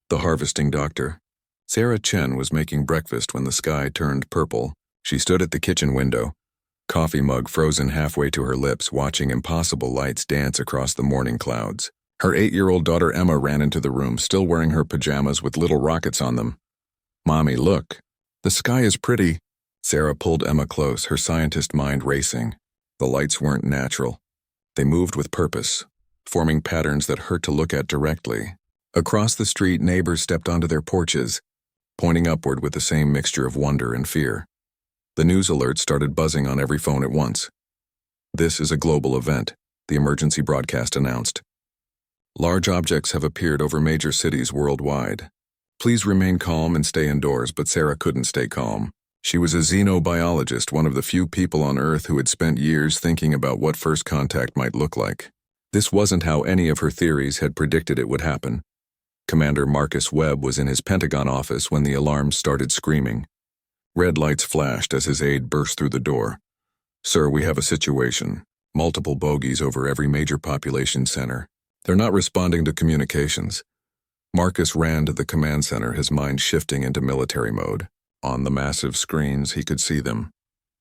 The harvesting doctor. Sarah Chen was making breakfast when the sky turned purple. She stood at the kitchen window, coffee mug frozen halfway to her lips, watching impossible lights dance across the morning clouds. Her 8-year-old daughter Emma ran into the room, still wearing her pajamas with little rockets on them. "Mommy, look. The sky is pretty." Sarah pulled Emma close, her scientist mind racing. The lights weren't natural. They moved with purpose, forming patterns that hurt to look at directly. Across the street, neighbors stepped onto their porches, pointing upward with the same mixture of wonder and fear. The news alerts started buzzing on every phone at once. "This is a global event," the emergency broadcast announced. "Large objects have appeared over major cities worldwide. Please remain calm and stay indoors." But Sarah couldn't stay calm. She was a xenobiologist, one of the few people on Earth who had spent years thinking about what first contact might look like. This wasn't how any of her theories had predicted it would happen. Commander Marcus Webb was in his Pentagon office when the alarms started screaming. Red lights flashed as his aide burst through the door. "Sir, we have a situation. Multiple bogies over every major population center. They're not responding to communications." Marcus ran to the command center, his mind shifting into military mode. On the massive screens, he could see them.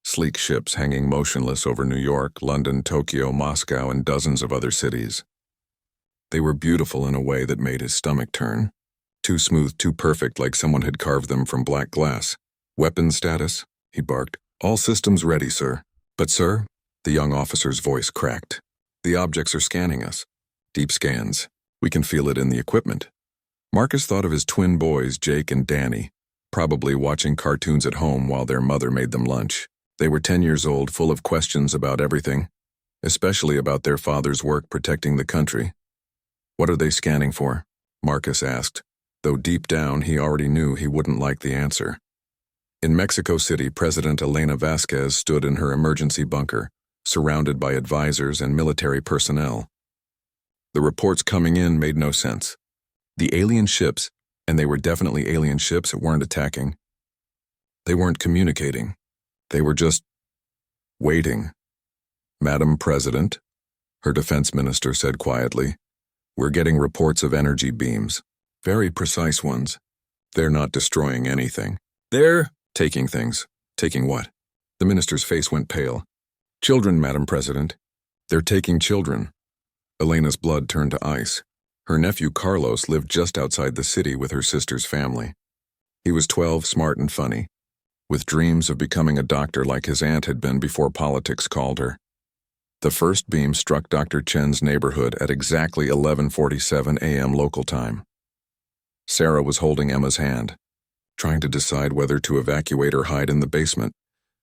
Sleek ships hanging motionless over New York, London, Tokyo, Moscow, and dozens of other cities. They were beautiful in a way that made his stomach turn. Too smooth, too perfect, like someone had carved them from black glass. "Weapons status?" he barked. "All systems ready, sir." "But sir," the young officer's voice cracked. "The objects are scanning us. Deep scans. We can feel it in the equipment." Marcus thought of his twin boys, Jake and Danny, probably watching cartoons at home while their mother made them lunch. They were 10 years old, full of questions about everything, especially about their father's work protecting the country. "What are they scanning for?" Marcus asked, though deep down he already knew he wouldn't like the answer. In Mexico City, President Elena Vasquez stood in her emergency bunker, surrounded by advisors and military personnel. The reports coming in made no sense. The alien ships, and they were definitely alien ships, weren't attacking. They weren't communicating. They were just waiting. "Madam President," her defense minister said quietly, "we're getting reports of energy beams. Very precise ones. They're not destroying anything. They're taking things." "Taking what?" The minister's face went pale. "Children, Madam President. They're taking children." Elena's blood turned to ice. Her nephew Carlos lived just outside the city with her sister's family. He was 12, smart and funny, with dreams of becoming a doctor like his aunt had been before politics called her. The first beam struck Dr. Chen's neighborhood at exactly 11:47 a.m. local time. Sarah was holding Emma's hand, trying to decide whether to evacuate or hide in the basement,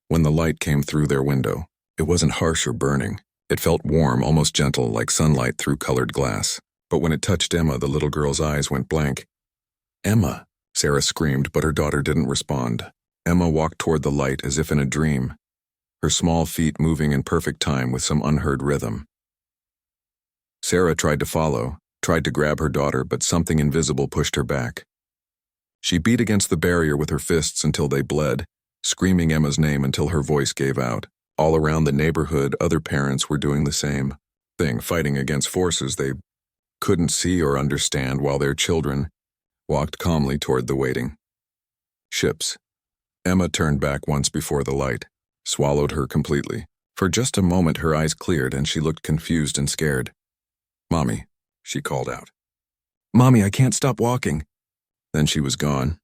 when the light came through their window. It wasn't harsh or burning. It felt warm, almost gentle, like sunlight through colored glass. But when it touched Emma, the little girl's eyes went blank. "Emma!" Sarah screamed, but her daughter didn't respond. Emma walked toward the light as if in a dream, her small feet moving in perfect time with some unheard rhythm. Sarah tried to follow, tried to grab her daughter, but something invisible pushed her back. She beat against the barrier with her fists until they bled, screaming Emma's name until her voice gave out. All around the neighborhood, other parents were doing the same thing, fighting against forces they couldn't see or understand, while their children walked calmly toward the waiting ships. Emma turned back once before the light, swallowed her completely. For just a moment her eyes cleared and she looked confused and scared. "Mommy," she called out. "Mommy, I can't stop walking." Then she was gone.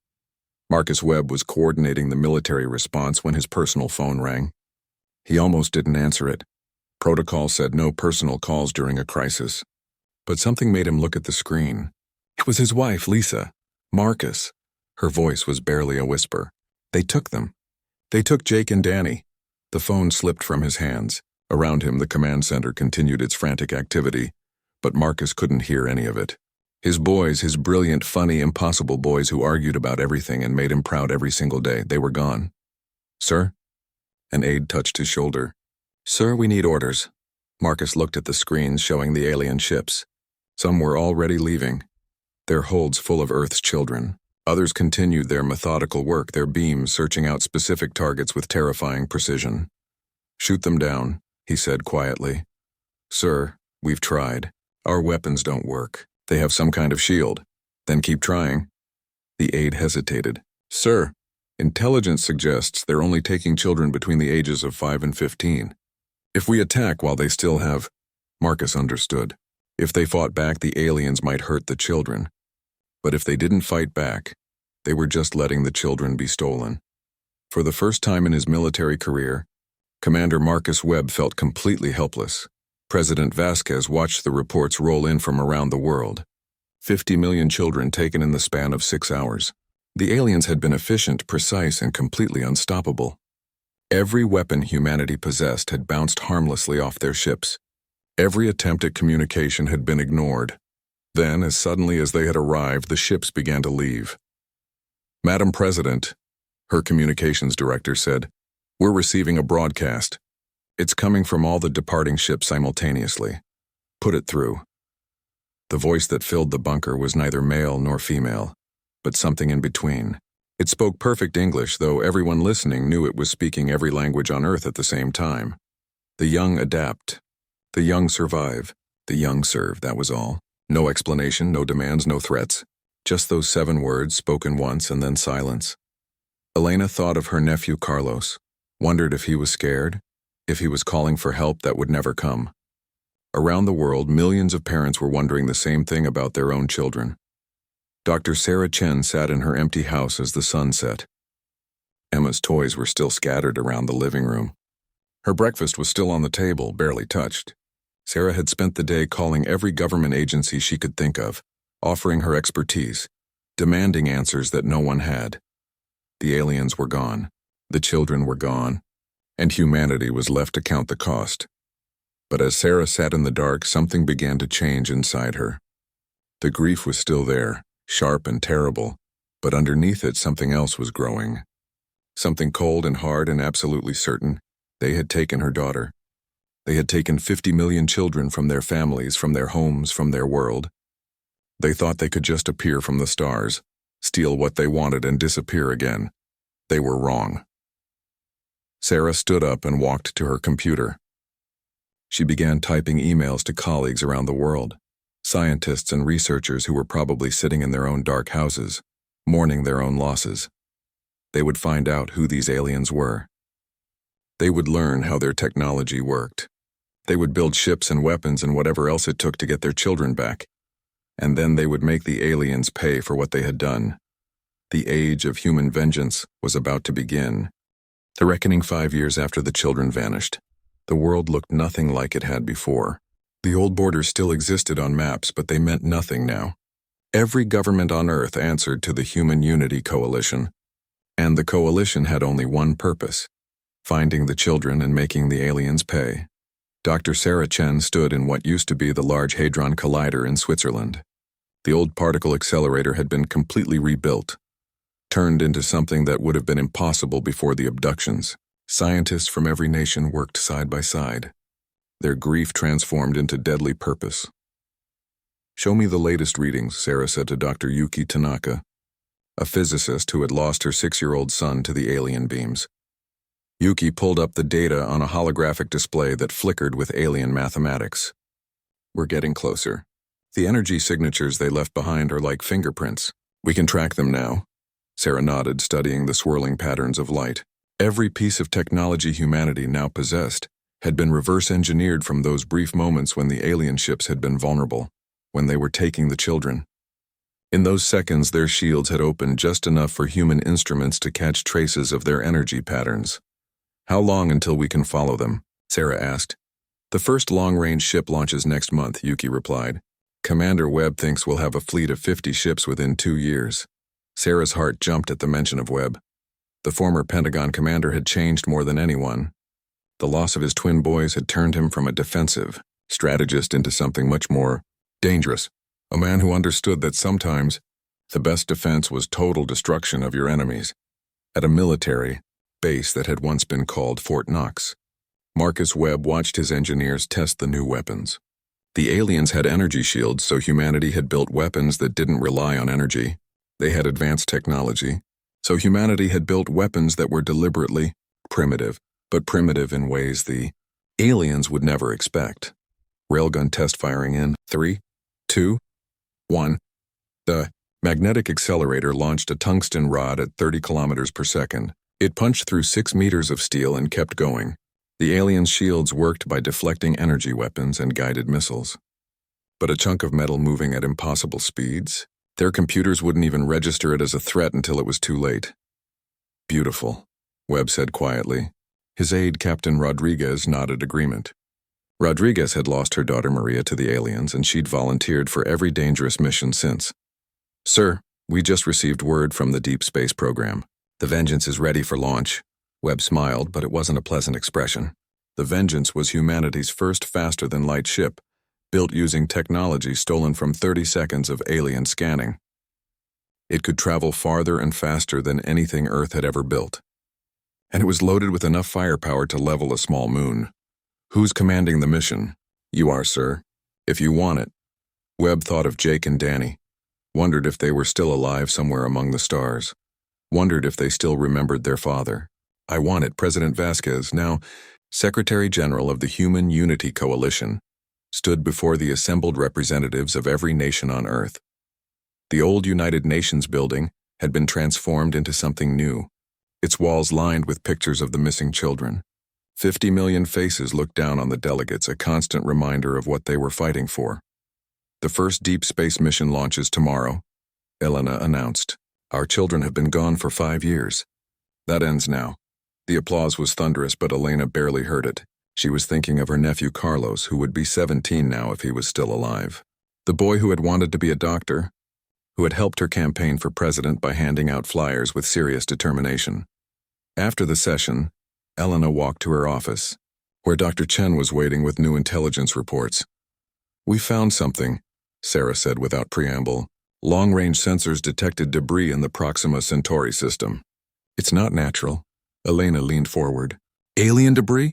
Marcus Webb was coordinating the military response when his personal phone rang. He almost didn't answer it. Protocol said no personal calls during a crisis. But something made him look at the screen. It was his wife, Lisa. "Marcus." Her voice was barely a whisper. "They took them. They took Jake and Danny." The phone slipped from his hands. Around him, the command center continued its frantic activity, but Marcus couldn't hear any of it. His boys, his brilliant, funny, impossible boys who argued about everything and made him proud every single day, they were gone. "Sir?" An aide touched his shoulder. "Sir, we need orders." Marcus looked at the screens showing the alien ships. Some were already leaving, their holds full of Earth's children. Others continued their methodical work, their beams searching out specific targets with terrifying precision. "Shoot them down," he said quietly. "Sir, we've tried. Our weapons don't work. They have some kind of shield." "Then keep trying." The aide hesitated. Sir, intelligence suggests they're only taking children between the ages of 5 and 15. If we attack while they still have... Marcus understood. If they fought back, the aliens might hurt the children. But if they didn't fight back, they were just letting the children be stolen. For the first time in his military career, Commander Marcus Webb felt completely helpless. President Vasquez watched the reports roll in from around the world. 50 million children taken in the span of 6 hours. The aliens had been efficient, precise, and completely unstoppable. Every weapon humanity possessed had bounced harmlessly off their ships. Every attempt at communication had been ignored. Then, as suddenly as they had arrived, the ships began to leave. Madam President, her communications director said, we're receiving a broadcast. It's coming from all the departing ships simultaneously. Put it through. The voice that filled the bunker was neither male nor female, but something in between. It spoke perfect English, though everyone listening knew it was speaking every language on Earth at the same time. The young adapt. The young survive. The young serve, that was all. No explanation, no demands, no threats. Just those 7 words spoken once and then silence. Elena thought of her nephew Carlos, wondered if he was scared, if he was calling for help that would never come. Around the world, millions of parents were wondering the same thing about their own children. Dr. Sarah Chen sat in her empty house as the sun set. Emma's toys were still scattered around the living room. Her breakfast was still on the table, barely touched. Sarah had spent the day calling every government agency she could think of, offering her expertise, demanding answers that no one had. The aliens were gone, the children were gone, and humanity was left to count the cost. But as Sarah sat in the dark, something began to change inside her. The grief was still there, sharp and terrible, but underneath it something else was growing. Something cold and hard and absolutely certain. They had taken her daughter. They had taken 50 million children from their families, from their homes, from their world. They thought they could just appear from the stars, steal what they wanted and disappear again. They were wrong. Sarah stood up and walked to her computer. She began typing emails to colleagues around the world, scientists and researchers who were probably sitting in their own dark houses, mourning their own losses. They would find out who these aliens were. They would learn how their technology worked. They would build ships and weapons and whatever else it took to get their children back. And then they would make the aliens pay for what they had done. The age of human vengeance was about to begin. The reckoning 5 years after the children vanished. The world looked nothing like it had before. The old borders still existed on maps, but they meant nothing now. Every government on Earth answered to the Human Unity Coalition. And the coalition had only one purpose: finding the children and making the aliens pay. Dr. Sarah Chen stood in what used to be the Large Hadron Collider in Switzerland. The old particle accelerator had been completely rebuilt, turned into something that would have been impossible before the abductions. Scientists from every nation worked side by side. Their grief transformed into deadly purpose. Show me the latest readings, Sarah said to Dr. Yuki Tanaka, a physicist who had lost her 6-year-old son to the alien beams. Yuki pulled up the data on a holographic display that flickered with alien mathematics. We're getting closer. The energy signatures they left behind are like fingerprints. We can track them now. Sarah nodded, studying the swirling patterns of light. Every piece of technology humanity now possessed had been reverse-engineered from those brief moments when the alien ships had been vulnerable, when they were taking the children. In those seconds, their shields had opened just enough for human instruments to catch traces of their energy patterns. How long until we can follow them? Sarah asked. The first long-range ship launches next month, Yuki replied. Commander Webb thinks we'll have a fleet of 50 ships within 2 years. Sarah's heart jumped at the mention of Webb. The former Pentagon commander had changed more than anyone. The loss of his twin boys had turned him from a defensive strategist into something much more dangerous, a man who understood that sometimes the best defense was total destruction of your enemies. At a military base that had once been called Fort Knox, Marcus Webb watched his engineers test the new weapons. The aliens had energy shields, so humanity had built weapons that didn't rely on energy. They had advanced technology, so humanity had built weapons that were deliberately primitive, but primitive in ways the aliens would never expect. Railgun test firing in 3, 2, 1. The Magnetic accelerator launched a tungsten rod at 30 kilometers per second. It punched through 6 meters of steel and kept going. The aliens' shields worked by deflecting energy weapons and guided missiles. But a chunk of metal moving at impossible speeds? Their computers wouldn't even register it as a threat until it was too late. Beautiful, Webb said quietly. His aide, Captain Rodriguez, nodded agreement. Rodriguez had lost her daughter Maria to the aliens, and she'd volunteered for every dangerous mission since. Sir, we just received word from the Deep Space Program. The Vengeance is ready for launch. Webb smiled, but it wasn't a pleasant expression. The Vengeance was humanity's first faster-than-light ship, built using technology stolen from 30 seconds of alien scanning. It could travel farther and faster than anything Earth had ever built. And it was loaded with enough firepower to level a small moon. Who's commanding the mission? You are, sir. If you want it. Webb thought of Jake and Danny. Wondered if they were still alive somewhere among the stars. Wondered if they still remembered their father. I want it. President Vasquez, now Secretary General of the Human Unity Coalition, stood before the assembled representatives of every nation on Earth. The old United Nations building had been transformed into something new, its walls lined with pictures of the missing children. 50 million faces looked down on the delegates, a constant reminder of what they were fighting for. The first deep space mission launches tomorrow, Elena announced. Our children have been gone for 5 years. That ends now. The applause was thunderous, but Elena barely heard it. She was thinking of her nephew Carlos, who would be 17 now if he was still alive. The boy who had wanted to be a doctor, who had helped her campaign for president by handing out flyers with serious determination. After the session, Elena walked to her office, where Dr. Chen was waiting with new intelligence reports. We found something, Sarah said without preamble. Long-range sensors detected debris in the Proxima Centauri system. It's not natural. Elena leaned forward. Alien debris?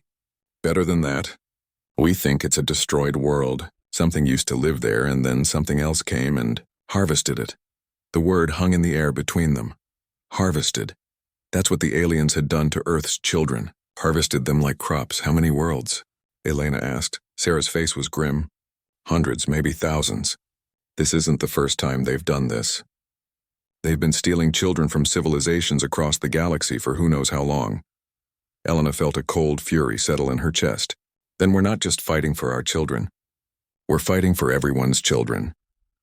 Better than that. We think it's a destroyed world. Something used to live there, and then something else came and harvested it. The word hung in the air between them. Harvested. That's what the aliens had done to Earth's children. Harvested them like crops. How many worlds? Elena asked. Sarah's face was grim. Hundreds, maybe thousands. This isn't the first time they've done this. They've been stealing children from civilizations across the galaxy for who knows how long. Elena felt a cold fury settle in her chest. Then we're not just fighting for our children. We're fighting for everyone's children.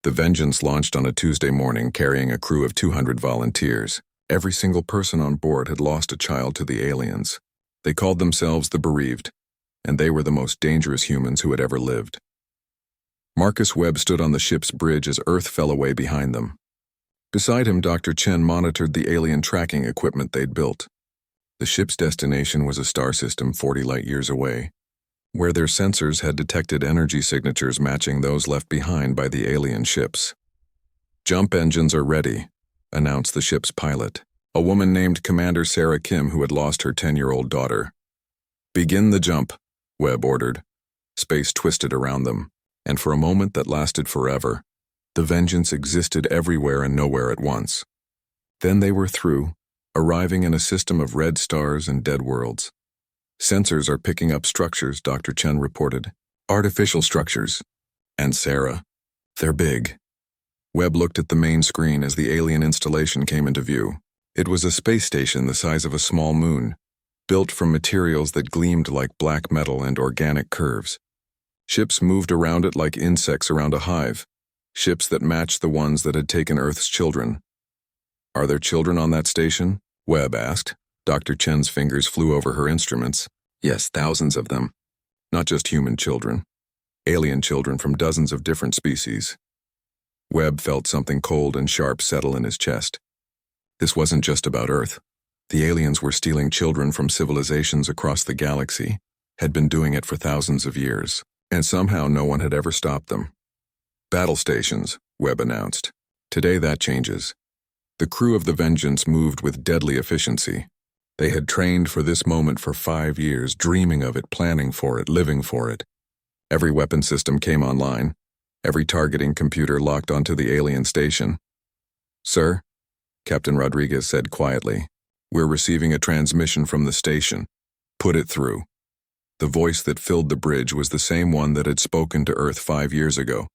The Vengeance launched on a Tuesday morning carrying a crew of 200 volunteers. Every single person on board had lost a child to the aliens. They called themselves the Bereaved, and they were the most dangerous humans who had ever lived. Marcus Webb stood on the ship's bridge as Earth fell away behind them. Beside him, Dr. Chen monitored the alien tracking equipment they'd built. The ship's destination was a star system 40 light-years away, where their sensors had detected energy signatures matching those left behind by the alien ships. Jump engines are ready, announced the ship's pilot, a woman named Commander Sarah Kim who had lost her 10-year-old daughter. Begin the jump, Webb ordered. Space twisted around them, and for a moment that lasted forever, the Vengeance existed everywhere and nowhere at once. Then they were through, arriving in a system of red stars and dead worlds. Sensors are picking up structures, Dr. Chen reported. Artificial structures. And Sarah. They're big. Webb looked at the main screen as the alien installation came into view. It was a space station the size of a small moon, built from materials that gleamed like black metal and organic curves. Ships moved around it like insects around a hive. Ships that matched the ones that had taken Earth's children. Are there children on that station? Webb asked. Dr. Chen's fingers flew over her instruments. Yes, thousands of them. Not just human children. Alien children from dozens of different species. Webb felt something cold and sharp settle in his chest. This wasn't just about Earth. The aliens were stealing children from civilizations across the galaxy, had been doing it for thousands of years, and somehow no one had ever stopped them. Battle stations, Webb announced. Today that changes. The crew of the Vengeance moved with deadly efficiency. They had trained for this moment for 5 years, dreaming of it, planning for it, living for it. Every weapon system came online, every targeting computer locked onto the alien station. Sir, Captain Rodriguez said quietly, we're receiving a transmission from the station. Put it through. The voice that filled the bridge was the same one that had spoken to Earth 5 years ago.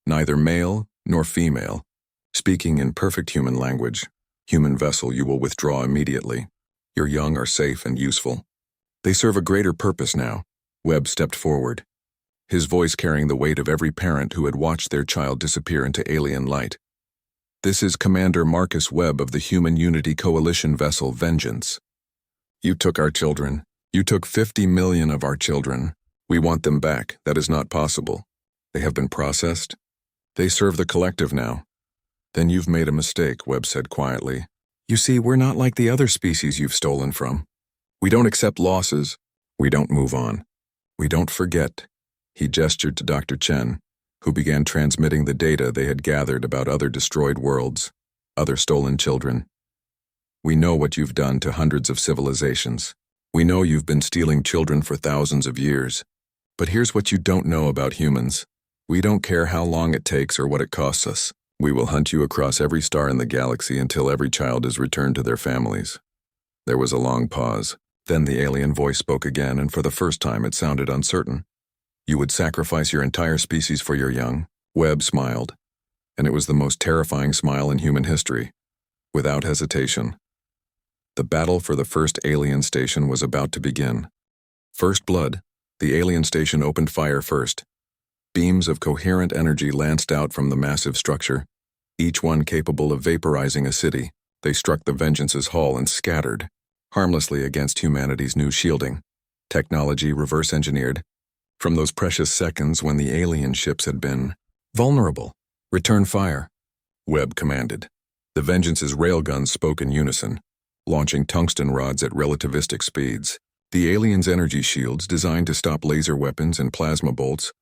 Neither male nor female, Speaking in perfect human language, human vessel, you will withdraw immediately. Your young are safe and useful. They serve a greater purpose now. Webb stepped forward, his voice carrying the weight of every parent who had watched their child disappear into alien light. This is Commander Marcus Webb of the Human Unity Coalition vessel Vengeance. You took our children. You took 50 million of our children. We want them back. That is not possible. They have been processed. They serve the collective now. Then you've made a mistake, Webb said quietly. You see, we're not like the other species you've stolen from. We don't accept losses. We don't move on. We don't forget. He gestured to Dr. Chen, who began transmitting the data they had gathered about other destroyed worlds, other stolen children. We know what you've done to hundreds of civilizations. We know you've been stealing children for thousands of years. But here's what you don't know about humans. We don't care how long it takes or what it costs us. We will hunt you across every star in the galaxy until every child is returned to their families. There was a long pause. Then the alien voice spoke again, and for the first time it sounded uncertain. You would sacrifice your entire species for your young? Webb smiled, and it was the most terrifying smile in human history. Without hesitation, the battle for the first alien station was about to begin. First blood, the alien station opened fire first. Beams of coherent energy lanced out from the massive structure, each one capable of vaporizing a city. They struck the Vengeance's hull and scattered, harmlessly against humanity's new shielding. Technology reverse-engineered. From those precious seconds when the alien ships had been vulnerable. Return fire, Webb commanded. The Vengeance's railguns spoke in unison, launching tungsten rods at relativistic speeds. The aliens' energy shields, designed to stop laser weapons and plasma bolts,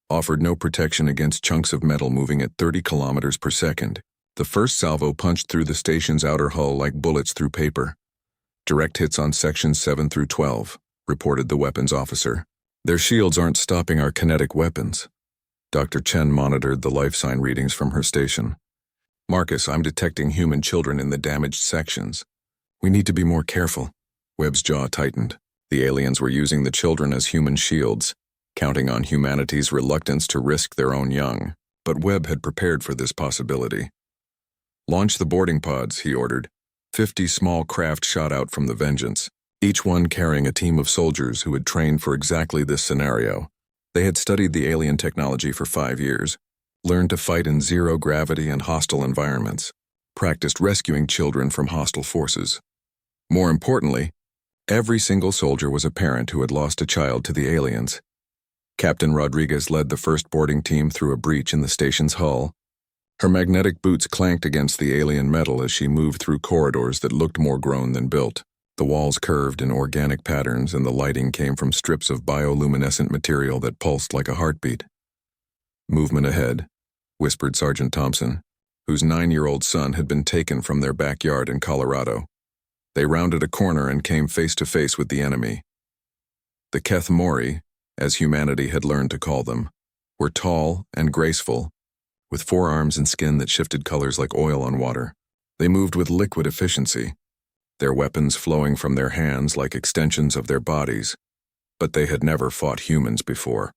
offered no protection against chunks of metal moving at 30 kilometers per second. The first salvo punched through the station's outer hull like bullets through paper. Direct hits on sections 7 through 12, reported the weapons officer. Their shields aren't stopping our kinetic weapons. Dr. Chen monitored the life sign readings from her station. Marcus, I'm detecting human children in the damaged sections. We need to be more careful. Webb's jaw tightened. The aliens were using the children as human shields, counting on humanity's reluctance to risk their own young. But Webb had prepared for this possibility. Launch the boarding pods, he ordered. 50 small craft shot out from the Vengeance, each one carrying a team of soldiers who had trained for exactly this scenario. They had studied the alien technology for 5 years, learned to fight in zero gravity and hostile environments, practiced rescuing children from hostile forces. More importantly, every single soldier was a parent who had lost a child to the aliens. Captain Rodriguez led the first boarding team through a breach in the station's hull. Her magnetic boots clanked against the alien metal as she moved through corridors that looked more grown than built. The walls curved in organic patterns, and the lighting came from strips of bioluminescent material that pulsed like a heartbeat. Movement ahead, whispered Sergeant Thompson, whose 9-year-old son had been taken from their backyard in Colorado. They rounded a corner and came face to face with the enemy. The Keth Mori, as humanity had learned to call them, were tall and graceful, with forearms and skin that shifted colors like oil on water. They moved with liquid efficiency, their weapons flowing from their hands like extensions of their bodies, but they had never fought humans before.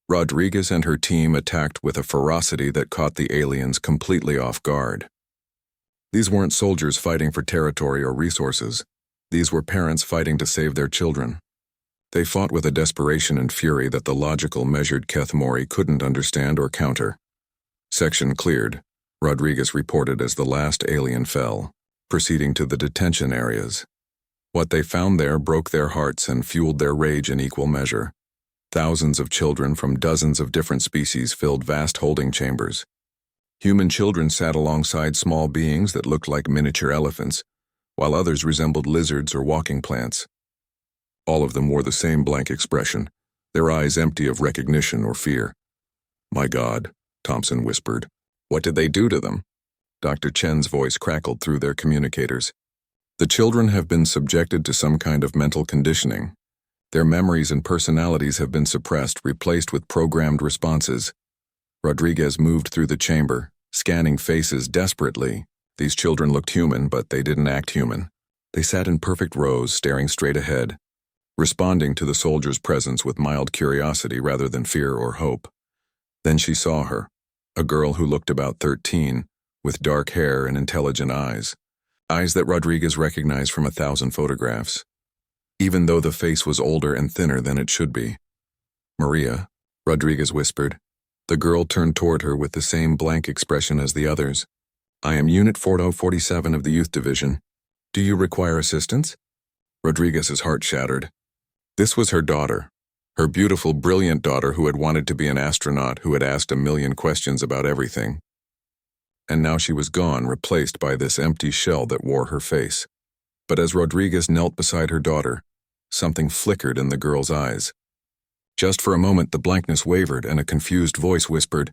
Rodriguez and her team attacked with a ferocity that caught the aliens completely off guard. These weren't soldiers fighting for territory or resources. These were parents fighting to save their children. They fought with a desperation and fury that the logical, measured Keth Mori couldn't understand or counter. Section cleared, Rodriguez reported as the last alien fell, proceeding to the detention areas. What they found there broke their hearts and fueled their rage in equal measure. Thousands of children from dozens of different species filled vast holding chambers. Human children sat alongside small beings that looked like miniature elephants, while others resembled lizards or walking plants. All of them wore the same blank expression, their eyes empty of recognition or fear. My God, Thompson whispered. What did they do to them? Dr. Chen's voice crackled through their communicators. The children have been subjected to some kind of mental conditioning. Their memories and personalities have been suppressed, replaced with programmed responses. Rodriguez moved through the chamber, scanning faces desperately. These children looked human, but they didn't act human. They sat in perfect rows, staring straight ahead, responding to the soldier's presence with mild curiosity rather than fear or hope. Then she saw her, a girl who looked about 13, with dark hair and intelligent eyes. Eyes that Rodriguez recognized from 1,000 photographs, even though the face was older and thinner than it should be. "Maria," Rodriguez whispered. The girl turned toward her with the same blank expression as the others. "I am Unit 4047 of the Youth Division. Do you require assistance?" Rodriguez's heart shattered. This was her daughter. Her beautiful, brilliant daughter who had wanted to be an astronaut, who had asked a million questions about everything. And now she was gone, replaced by this empty shell that wore her face. But as Rodriguez knelt beside her daughter, something flickered in the girl's eyes. Just for a moment the blankness wavered and a confused voice whispered,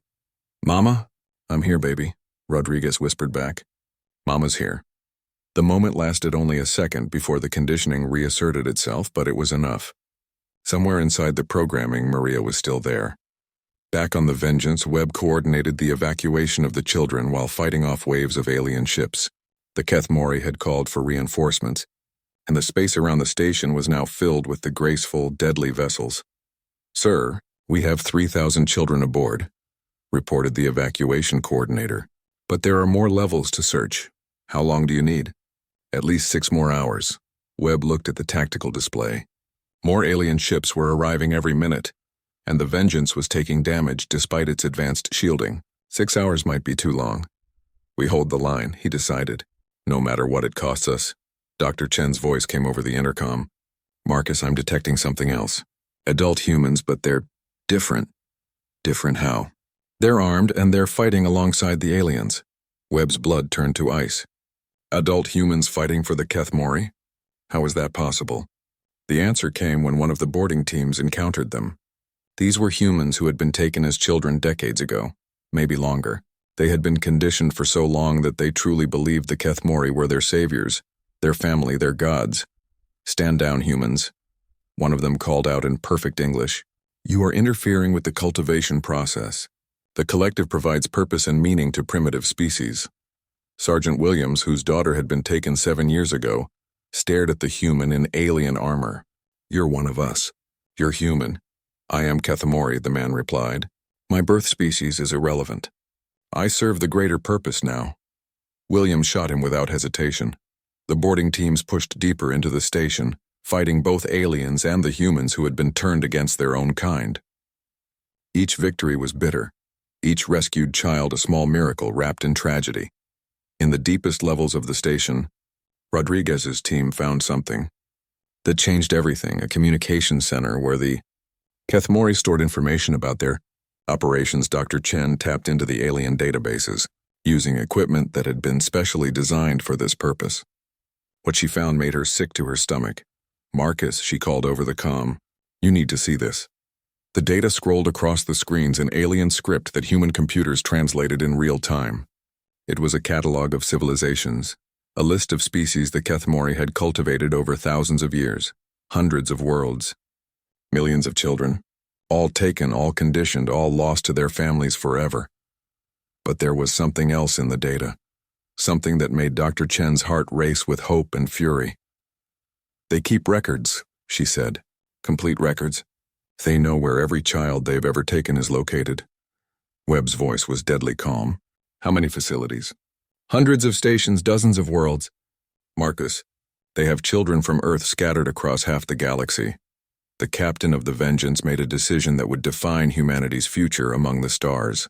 "Mama?" "I'm here, baby," Rodriguez whispered back. "Mama's here." The moment lasted only a second before the conditioning reasserted itself, but it was enough. Somewhere inside the programming, Maria was still there. Back on the Vengeance, Webb coordinated the evacuation of the children while fighting off waves of alien ships. The Kethmori had called for reinforcements, and the space around the station was now filled with the graceful, deadly vessels. "Sir, we have 3,000 children aboard," reported the evacuation coordinator. "But there are more levels to search. How long do you need?" "At least 6 more hours." Webb looked at the tactical display. More alien ships were arriving every minute, and the Vengeance was taking damage despite its advanced shielding. 6 hours might be too long. "We hold the line," he decided, "no matter what it costs us." Dr. Chen's voice came over the intercom. "Marcus, I'm detecting something else. Adult humans, but they're different." "Different how?" "They're armed and they're fighting alongside the aliens." Webb's blood turned to ice. "Adult humans fighting for the Kethmori? How is that possible?" The answer came when one of the boarding teams encountered them. These were humans who had been taken as children decades ago, maybe longer. They had been conditioned for so long that they truly believed the Kethmori were their saviors, their family, their gods. "Stand down, humans," one of them called out in perfect English. "You are interfering with the cultivation process. The collective provides purpose and meaning to primitive species." Sergeant Williams, whose daughter had been taken 7 years ago, stared at the human in alien armor. "You're one of us. You're human." "I am Kethmori," the man replied. "My birth species is irrelevant. I serve the greater purpose now." Williams shot him without hesitation. The boarding teams pushed deeper into the station, fighting both aliens and the humans who had been turned against their own kind. Each victory was bitter, each rescued child a small miracle wrapped in tragedy. In the deepest levels of the station, Rodriguez's team found something that changed everything, a communication center where the Kethmori stored information about their operations. Dr. Chen tapped into the alien databases, using equipment that had been specially designed for this purpose. What she found made her sick to her stomach. "Marcus," she called over the comm, "you need to see this." The data scrolled across the screens in alien script that human computers translated in real time. It was a catalog of civilizations, a list of species the Kethmori had cultivated over thousands of years, hundreds of worlds, millions of children, all taken, all conditioned, all lost to their families forever. But there was something else in the data, something that made Dr. Chen's heart race with hope and fury. "They keep records," she said, "complete records. They know where every child they've ever taken is located." Webb's voice was deadly calm. "How many facilities?" "Hundreds of stations, dozens of worlds." "Marcus, they have children from Earth scattered across half the galaxy." The captain of the Vengeance made a decision that would define humanity's future among the stars.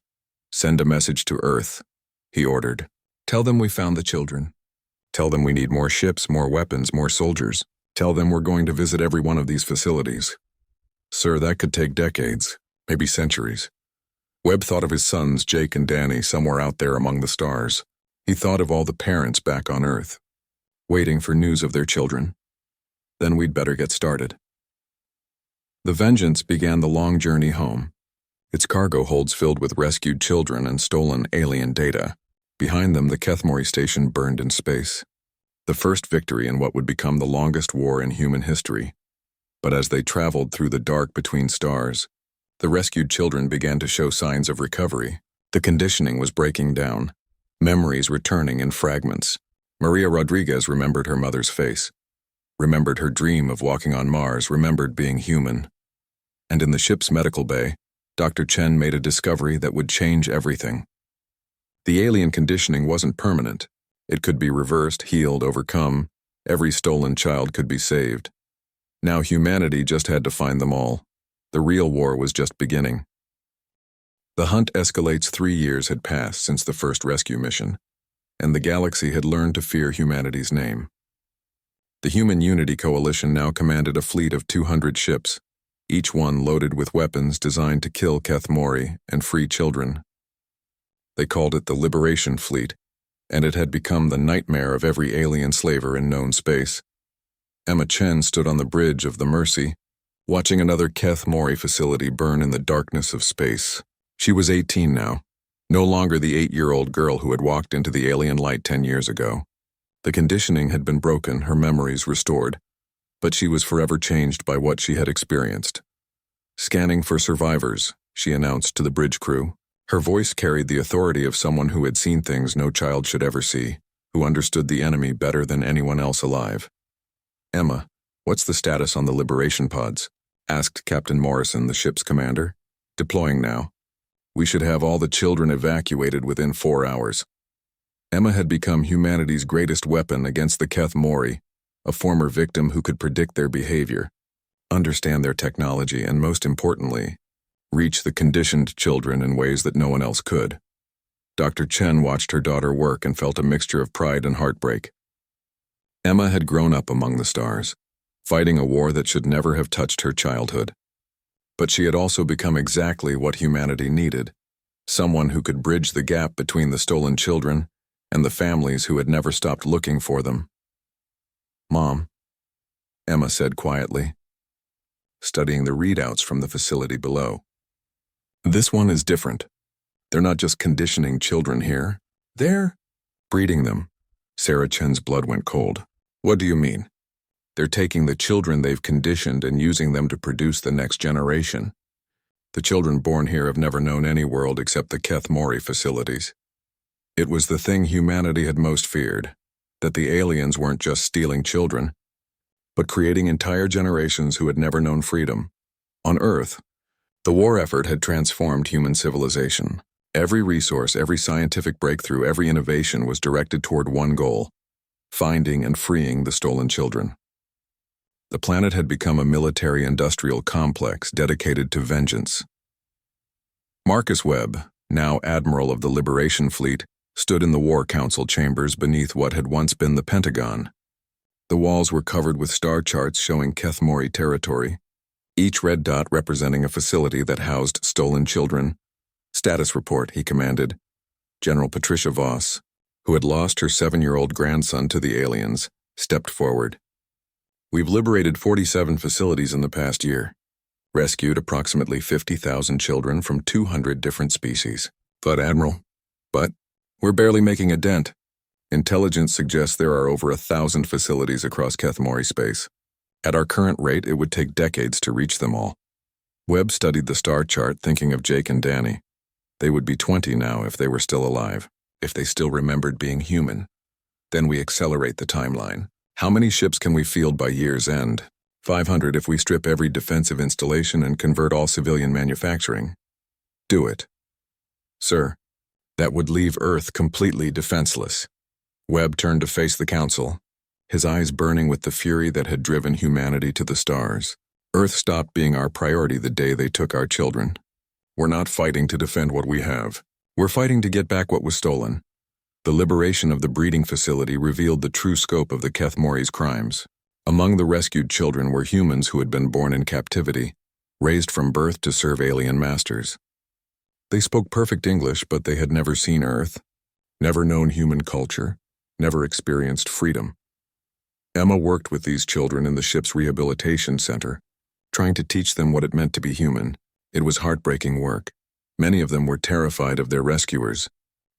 "Send a message to Earth," he ordered. "Tell them we found the children. Tell them we need more ships, more weapons, more soldiers. Tell them we're going to visit every one of these facilities." "Sir, that could take decades, maybe centuries." Webb thought of his sons, Jake and Danny, somewhere out there among the stars. He thought of all the parents back on Earth, waiting for news of their children. "Then we'd better get started." The Vengeance began the long journey home, its cargo holds filled with rescued children and stolen alien data. Behind them, the Kethmori station burned in space. The first victory in what would become the longest war in human history. But as they traveled through the dark between stars, the rescued children began to show signs of recovery. The conditioning was breaking down, memories returning in fragments. Maria Rodriguez remembered her mother's face, remembered her dream of walking on Mars, remembered being human. And in the ship's medical bay, Dr. Chen made a discovery that would change everything. The alien conditioning wasn't permanent. It could be reversed, healed, overcome. Every stolen child could be saved. Now humanity just had to find them all. The real war was just beginning. The hunt escalates. 3 years had passed since the first rescue mission, and the galaxy had learned to fear humanity's name. The Human Unity Coalition now commanded a fleet of 200 ships, each one loaded with weapons designed to kill Keth Mori and free children. They called it the Liberation Fleet, and it had become the nightmare of every alien slaver in known space. Emma Chen stood on the bridge of the Mercy, watching another Keth Mori facility burn in the darkness of space. She was 18 now, no longer the 8-year-old girl who had walked into the alien light 10 years ago. The conditioning had been broken, her memories restored, but she was forever changed by what she had experienced. "Scanning for survivors," she announced to the bridge crew. Her voice carried the authority of someone who had seen things no child should ever see, who understood the enemy better than anyone else alive. "Emma, what's the status on the liberation pods?" asked Captain Morrison, the ship's commander. "Deploying now. We should have all the children evacuated within 4 hours." Emma had become humanity's greatest weapon against the Keth Mori, a former victim who could predict their behavior, understand their technology, and most importantly, reach the conditioned children in ways that no one else could. Dr. Chen watched her daughter work and felt a mixture of pride and heartbreak. Emma had grown up among the stars, fighting a war that should never have touched her childhood. But she had also become exactly what humanity needed, someone who could bridge the gap between the stolen children and the families who had never stopped looking for them. "Mom," Emma said quietly, studying the readouts from the facility below. "This one is different. They're not just conditioning children here. They're breeding them." Sarah Chen's blood went cold. "What do you mean?" "They're taking the children they've conditioned and using them to produce the next generation. The children born here have never known any world except the Keth Mori facilities. It was the thing humanity had most feared, that the aliens weren't just stealing children, but creating entire generations who had never known freedom. On Earth, the war effort had transformed human civilization. Every resource, every scientific breakthrough, every innovation was directed toward one goal: finding and freeing the stolen children. The planet had become a military-industrial complex dedicated to vengeance. Marcus Webb, now Admiral of the Liberation Fleet, stood in the War Council chambers beneath what had once been the Pentagon. The walls were covered with star charts showing Keth Mori territory, each red dot representing a facility that housed stolen children. "Status report," he commanded. General Patricia Voss, who had lost her 7-year-old grandson to the aliens, stepped forward. "We've liberated 47 facilities in the past year, rescued approximately 50,000 children from 200 different species. But, Admiral, we're barely making a dent. Intelligence suggests there are over 1,000 facilities across Keth Mori space. At our current rate, it would take decades to reach them all." Webb studied the star chart, thinking of Jake and Danny. They would be 20 now if they were still alive, if they still remembered being human. Then we accelerate the timeline. How many ships can we field by year's end? 500 if we strip every defensive installation and convert all civilian manufacturing. Do it. Sir, that would leave Earth completely defenseless. Webb turned to face the Council, his eyes burning with the fury that had driven humanity to the stars. Earth stopped being our priority the day they took our children. We're not fighting to defend what we have. We're fighting to get back what was stolen. The liberation of the breeding facility revealed the true scope of the Keth Mori's crimes. Among the rescued children were humans who had been born in captivity, raised from birth to serve alien masters. They spoke perfect English, but they had never seen Earth, never known human culture, never experienced freedom. Emma worked with these children in the ship's rehabilitation center, trying to teach them what it meant to be human. It was heartbreaking work. Many of them were terrified of their rescuers,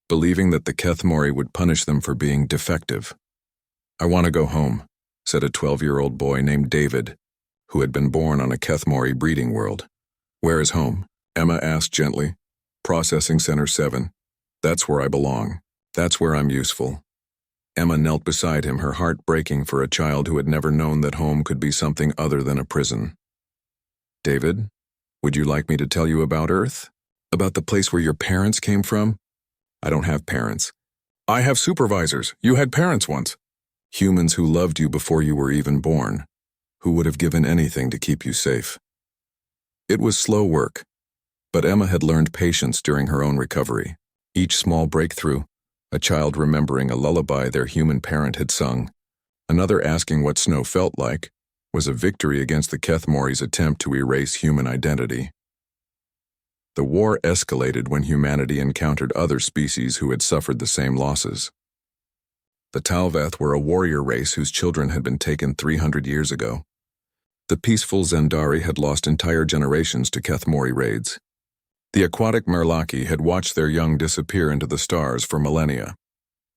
believing that the Keth Mori would punish them for being defective. "I want to go home," said a 12-year-old boy named David, who had been born on a Keth Mori breeding world. "Where is home?" Emma asked gently. "Processing Center 7. That's where I belong. That's where I'm useful." Emma knelt beside him, her heart breaking for a child who had never known that home could be something other than a prison. "David, would you like me to tell you about Earth? About the place where your parents came from?" I don't have parents. I have supervisors. You had parents once. Humans who loved you before you were even born, who would have given anything to keep you safe. It was slow work, but Emma had learned patience during her own recovery. Each small breakthrough, a child remembering a lullaby their human parent had sung, another asking what snow felt like, was a victory against the Kethmori's attempt to erase human identity. The war escalated when humanity encountered other species who had suffered the same losses. The Talveth were a warrior race whose children had been taken 300 years ago. The peaceful Zendari had lost entire generations to Kethmori raids. The aquatic Merlaki had watched their young disappear into the stars for millennia.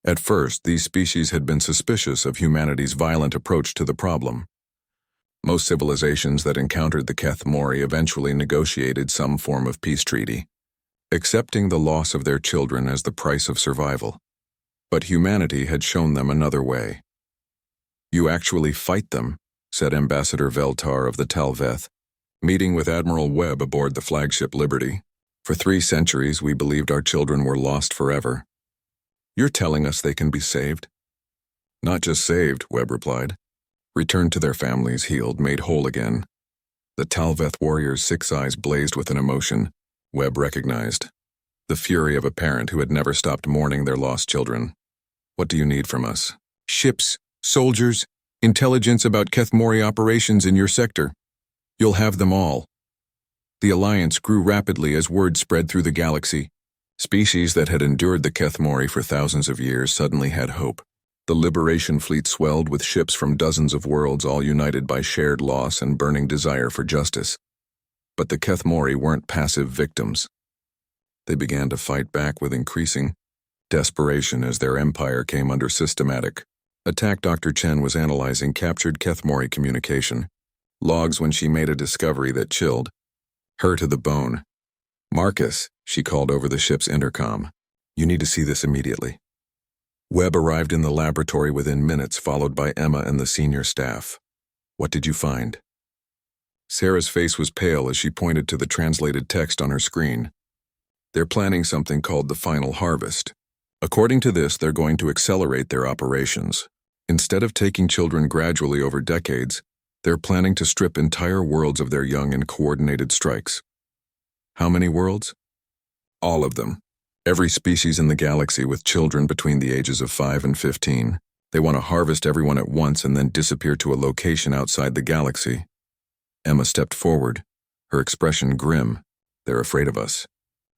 At first, these species had been suspicious of humanity's violent approach to the problem. Most civilizations that encountered the Kethmori eventually negotiated some form of peace treaty, accepting the loss of their children as the price of survival. But humanity had shown them another way. "You actually fight them," said Ambassador Veltar of the Talveth, meeting with Admiral Webb aboard the flagship Liberty. "For 3 centuries we believed our children were lost forever. You're telling us they can be saved?" "Not just saved," Webb replied. "Returned to their families, healed, made whole again." The Talveth warrior's 6 eyes blazed with an emotion Webb recognized. The fury of a parent who had never stopped mourning their lost children. "What do you need from us?" "Ships, soldiers, intelligence about Kethmori operations in your sector. You'll have them all." The alliance grew rapidly as word spread through the galaxy. Species that had endured the Kethmori for thousands of years suddenly had hope. The Liberation fleet swelled with ships from dozens of worlds, all united by shared loss and burning desire for justice. But the Kethmori weren't passive victims. They began to fight back with increasing desperation as their empire came under systematic attack. Dr. Chen was analyzing captured Kethmori communication logs when she made a discovery that chilled her to the bone. "Marcus," she called over the ship's intercom. "You need to see this immediately." Webb arrived in the laboratory within minutes, followed by Emma and the senior staff. "What did you find?" Sarah's face was pale as she pointed to the translated text on her screen. "They're planning something called the Final Harvest. According to this, they're going to accelerate their operations. Instead of taking children gradually over decades, they're planning to strip entire worlds of their young in coordinated strikes." "How many worlds?" "All of them. Every species in the galaxy with children between the ages of 5 and 15. They want to harvest everyone at once and then disappear to a location outside the galaxy." Emma stepped forward, her expression grim. "They're afraid of us.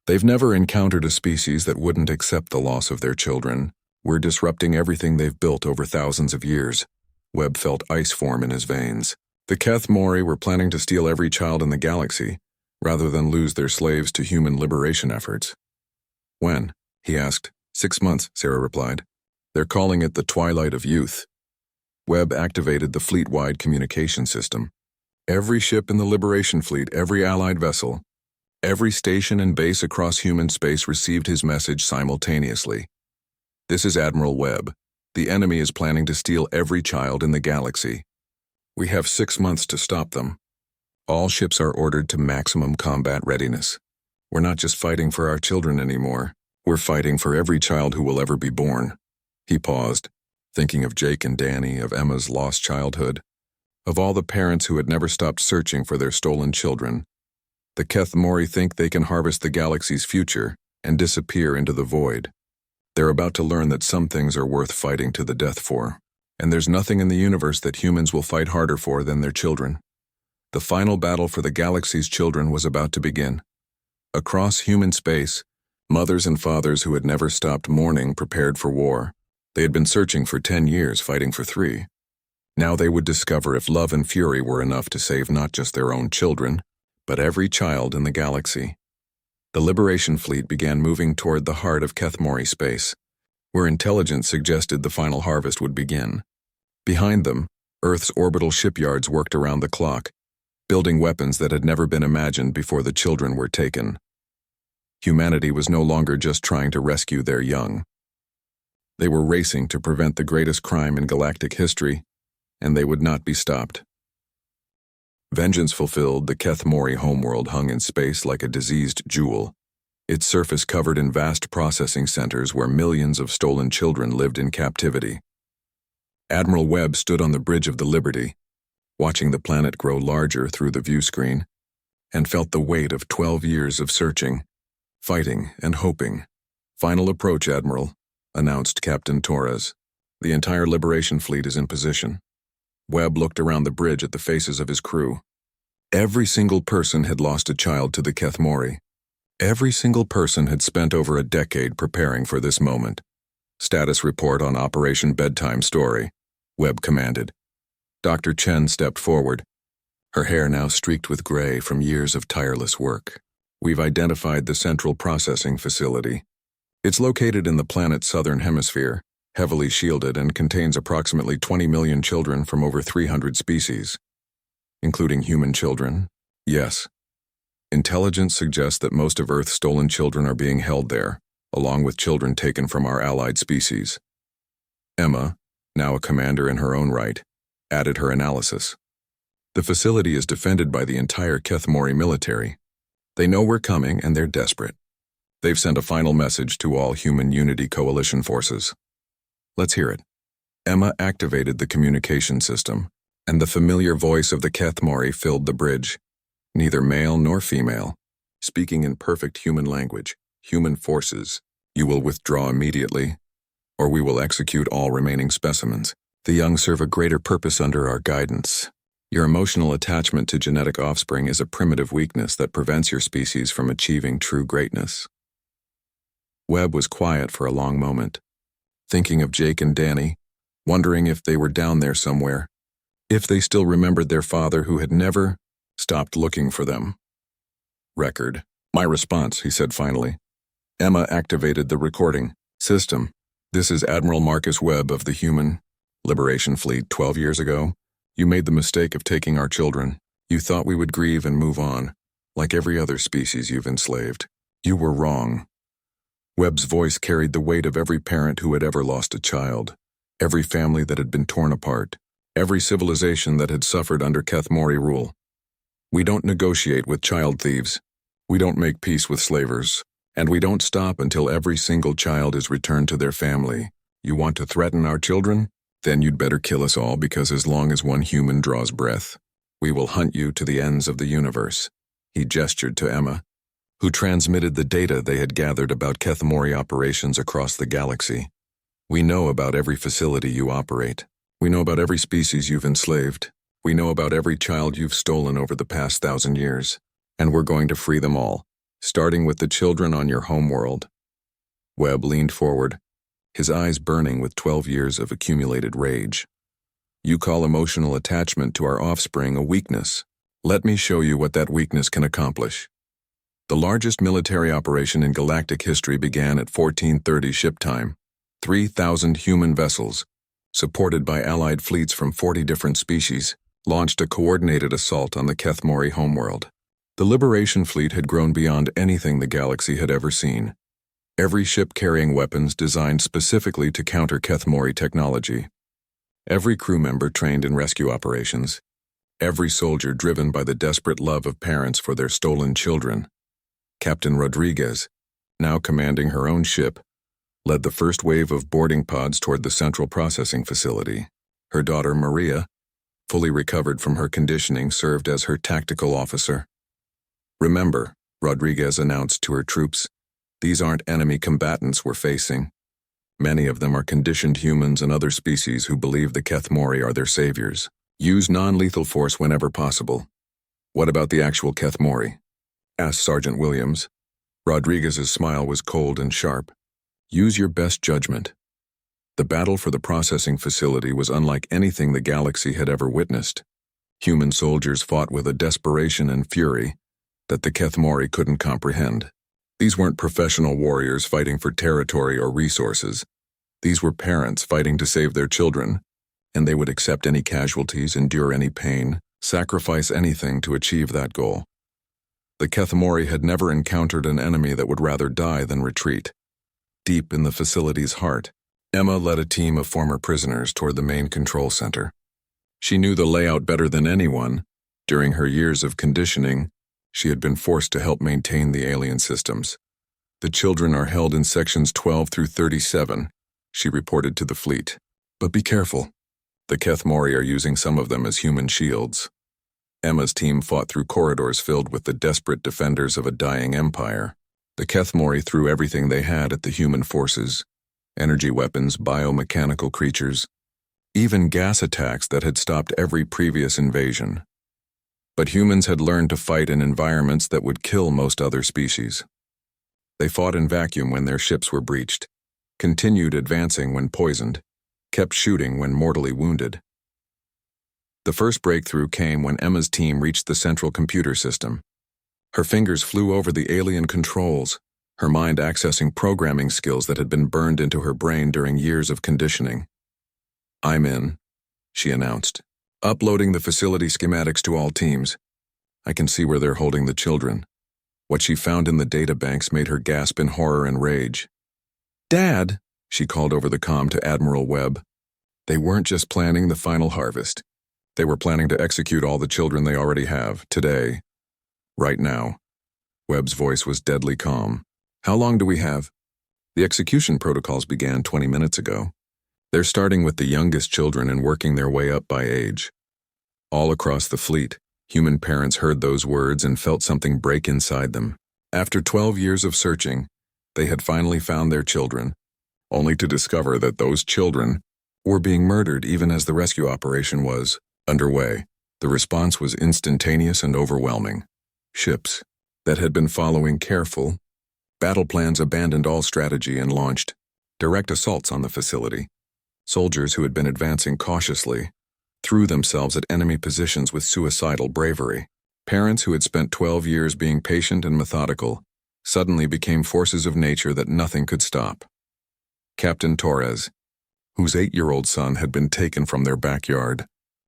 They've never encountered a species that wouldn't accept the loss of their children. We're disrupting everything they've built over thousands of years." Webb felt ice form in his veins. The Kethmori were planning to steal every child in the galaxy, rather than lose their slaves to human liberation efforts. "When?" he asked. 6 months, Sarah replied. "They're calling it the Twilight of Youth." Webb activated the fleet-wide communication system. Every ship in the Liberation Fleet, every Allied vessel, every station and base across human space received his message simultaneously. "This is Admiral Webb. The enemy is planning to steal every child in the galaxy. We have 6 months to stop them. All ships are ordered to maximum combat readiness. We're not just fighting for our children anymore. We're fighting for every child who will ever be born." He paused, thinking of Jake and Danny, of Emma's lost childhood, of all the parents who had never stopped searching for their stolen children. The Kethmori think they can harvest the galaxy's future and disappear into the void. They're about to learn that some things are worth fighting to the death for, and there's nothing in the universe that humans will fight harder for than their children. The final battle for the galaxy's children was about to begin. Across human space, mothers and fathers who had never stopped mourning prepared for war. They had been searching for 10 years, fighting for 3. Now they would discover if love and fury were enough to save not just their own children, but every child in the galaxy. The Liberation Fleet began moving toward the heart of Kethmori space, where intelligence suggested the final harvest would begin. Behind them, Earth's orbital shipyards worked around the clock, building weapons that had never been imagined before the children were taken. Humanity was no longer just trying to rescue their young. They were racing to prevent the greatest crime in galactic history, and they would not be stopped. Vengeance fulfilled, the Kethmori homeworld hung in space like a diseased jewel. its surface covered in vast processing centers where millions of stolen children lived in captivity. Admiral Webb stood on the bridge of the Liberty, watching the planet grow larger through the view screen, and felt the weight of 12 years of searching, fighting, and hoping. "Final approach, Admiral," announced Captain Torres. "The entire Liberation fleet is in position." Webb looked around the bridge at the faces of his crew. Every single person had lost a child to the Kethmori. Every single person had spent over a decade preparing for this moment. "Status report on Operation Bedtime Story," Webb commanded. Dr. Chen stepped forward, her hair now streaked with gray from years of tireless work. "We've identified the central processing facility. It's located in the planet's southern hemisphere, heavily shielded, and contains approximately 20 million children from over 300 species. Including human children? Yes. Intelligence suggests that most of Earth's stolen children are being held there, along with children taken from our allied species." Emma, now a commander in her own right, added her analysis. "The facility is defended by the entire Kethmori military. They know we're coming and they're desperate. They've sent a final message to all Human Unity Coalition forces." "Let's hear it." Emma activated the communication system, and the familiar voice of the Kethmori filled the bridge. Neither male nor female, speaking in perfect human language. "Human forces, you will withdraw immediately, or we will execute all remaining specimens. The young serve a greater purpose under our guidance. Your emotional attachment to genetic offspring is a primitive weakness that prevents your species from achieving true greatness." Webb was quiet for a long moment, thinking of Jake and Danny, wondering if they were down there somewhere, if they still remembered their father who had never stopped looking for them. "Record. My response," he said finally. Emma activated the recording system. "This is Admiral Marcus Webb of the Human Liberation Fleet. 12 years ago, you made the mistake of taking our children. You thought we would grieve and move on, like every other species you've enslaved. You were wrong." Webb's voice carried the weight of every parent who had ever lost a child, every family that had been torn apart, every civilization that had suffered under Kethmori rule. "We don't negotiate with child thieves. We don't make peace with slavers. And we don't stop until every single child is returned to their family. You want to threaten our children? Then you'd better kill us all, because as long as one human draws breath, we will hunt you to the ends of the universe." He gestured to Emma, who transmitted the data they had gathered about Kethmori operations across the galaxy. "We know about every facility you operate. We know about every species you've enslaved. We know about every child you've stolen over the past 1,000 years. And we're going to free them all, starting with the children on your homeworld." Webb leaned forward, his eyes burning with 12 years of accumulated rage. "You call emotional attachment to our offspring a weakness. Let me show you what that weakness can accomplish." The largest military operation in galactic history began at 1430 ship time. 3,000 human vessels, supported by allied fleets from 40 different species, launched a coordinated assault on the Kethmori homeworld. The Liberation Fleet had grown beyond anything the galaxy had ever seen. Every ship carrying weapons designed specifically to counter Kethmori technology. Every crew member trained in rescue operations. Every soldier driven by the desperate love of parents for their stolen children. Captain Rodriguez, now commanding her own ship, led the first wave of boarding pods toward the central processing facility. Her daughter Maria, fully recovered from her conditioning, served as her tactical officer. "Remember," Rodriguez announced to her troops, "these aren't enemy combatants we're facing. Many of them are conditioned humans and other species who believe the Kethmori are their saviors. Use non-lethal force whenever possible." "What about the actual Kethmori?" asked Sergeant Williams. Rodriguez's smile was cold and sharp. "Use your best judgment." The battle for the processing facility was unlike anything the galaxy had ever witnessed. Human soldiers fought with a desperation and fury that the Kethmori couldn't comprehend. These weren't professional warriors fighting for territory or resources. These were parents fighting to save their children, and they would accept any casualties, endure any pain, sacrifice anything to achieve that goal. The Kethmori had never encountered an enemy that would rather die than retreat. Deep in the facility's heart, Emma led a team of former prisoners toward the main control center. She knew the layout better than anyone. During her years of conditioning, she had been forced to help maintain the alien systems. The children are held in sections 12 through 37, she reported to the fleet. But be careful. The Kethmori are using some of them as human shields. Emma's team fought through corridors filled with the desperate defenders of a dying empire. The Kethmori threw everything they had at the human forces: energy weapons, biomechanical creatures, even gas attacks that had stopped every previous invasion. But humans had learned to fight in environments that would kill most other species. They fought in vacuum when their ships were breached, continued advancing when poisoned, kept shooting when mortally wounded. The first breakthrough came when Emma's team reached the central computer system. Her fingers flew over the alien controls, her mind accessing programming skills that had been burned into her brain during years of conditioning. "I'm in," she announced, uploading the facility schematics to all teams. "I can see where they're holding the children." What she found in the databanks made her gasp in horror and rage. "Dad," she called over the comm to Admiral Webb. They weren't just planning the final harvest. They were planning to execute all the children they already have, today. Right now. Webb's voice was deadly calm. "How long do we have?" "The execution protocols began 20 minutes ago. They're starting with the youngest children and working their way up by age." All across the fleet, human parents heard those words and felt something break inside them. After 12 years of searching, they had finally found their children, only to discover that those children were being murdered even as the rescue operation was underway. The response was instantaneous and overwhelming. Ships that had been following careful battle plans abandoned all strategy and launched direct assaults on the facility. Soldiers who had been advancing cautiously threw themselves at enemy positions with suicidal bravery. Parents who had spent 12 years being patient and methodical suddenly became forces of nature that nothing could stop. Captain Torres, whose 8-year-old son had been taken from their backyard,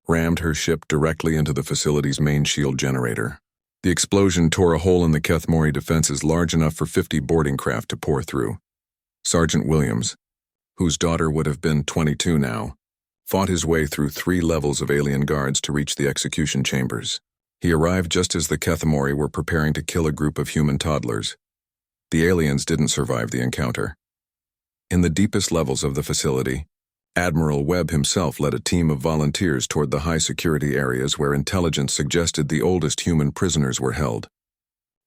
rammed her ship directly into the facility's main shield generator. The explosion tore a hole in the Kethmori defenses large enough for 50 boarding craft to pour through. Sergeant Williams, whose daughter would have been 22 now, fought his way through 3 levels of alien guards to reach the execution chambers. He arrived just as the Kethmori were preparing to kill a group of human toddlers. The aliens didn't survive the encounter. In the deepest levels of the facility, Admiral Webb himself led a team of volunteers toward the high-security areas where intelligence suggested the oldest human prisoners were held.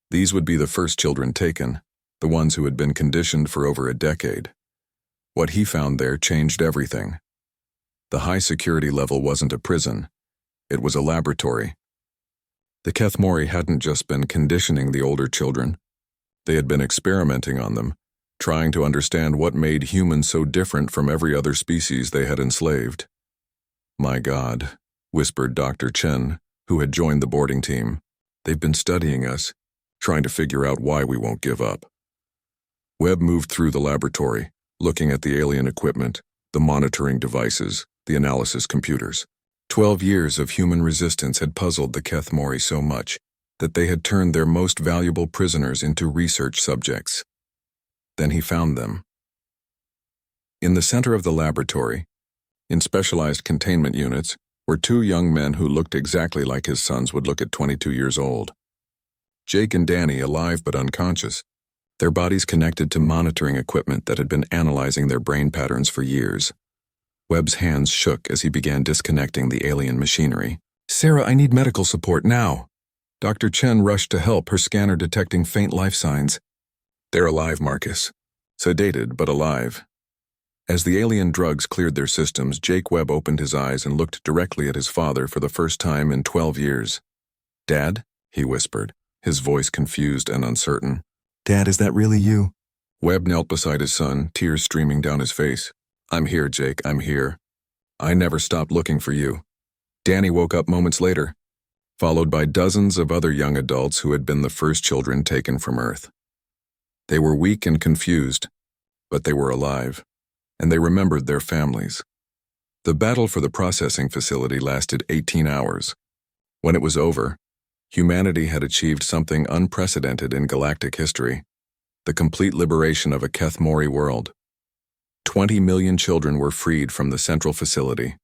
These would be the first children taken, the ones who had been conditioned for over a decade. What he found there changed everything. The high-security level wasn't a prison. It was a laboratory. The Kethmori hadn't just been conditioning the older children. They had been experimenting on them, trying to understand what made humans so different from every other species they had enslaved. "My God," whispered Dr. Chen, who had joined the boarding team. "They've been studying us, trying to figure out why we won't give up." Webb moved through the laboratory, looking at the alien equipment, the monitoring devices, the analysis computers. 12 years of human resistance had puzzled the Kethmori so much that they had turned their most valuable prisoners into research subjects. Then he found them. In the center of the laboratory, in specialized containment units, were 2 young men who looked exactly like his sons would look at 22 years old. Jake and Danny, alive but unconscious, their bodies connected to monitoring equipment that had been analyzing their brain patterns for years. Webb's hands shook as he began disconnecting the alien machinery. "Sarah, I need medical support now." Dr. Chen rushed to help, her scanner detecting faint life signs. "They're alive, Marcus. Sedated, but alive." As the alien drugs cleared their systems, Jake Webb opened his eyes and looked directly at his father for the first time in 12 years. "Dad?" he whispered, his voice confused and uncertain. "Dad, is that really you?" Webb knelt beside his son, tears streaming down his face. "I'm here, Jake, I'm here. I never stopped looking for you." Danny woke up moments later, followed by dozens of other young adults who had been the first children taken from Earth. They were weak and confused, but they were alive, and they remembered their families. The battle for the processing facility lasted 18 hours. When it was over, humanity had achieved something unprecedented in galactic history: the complete liberation of a Kethmori world. 20 million children were freed from the central facility,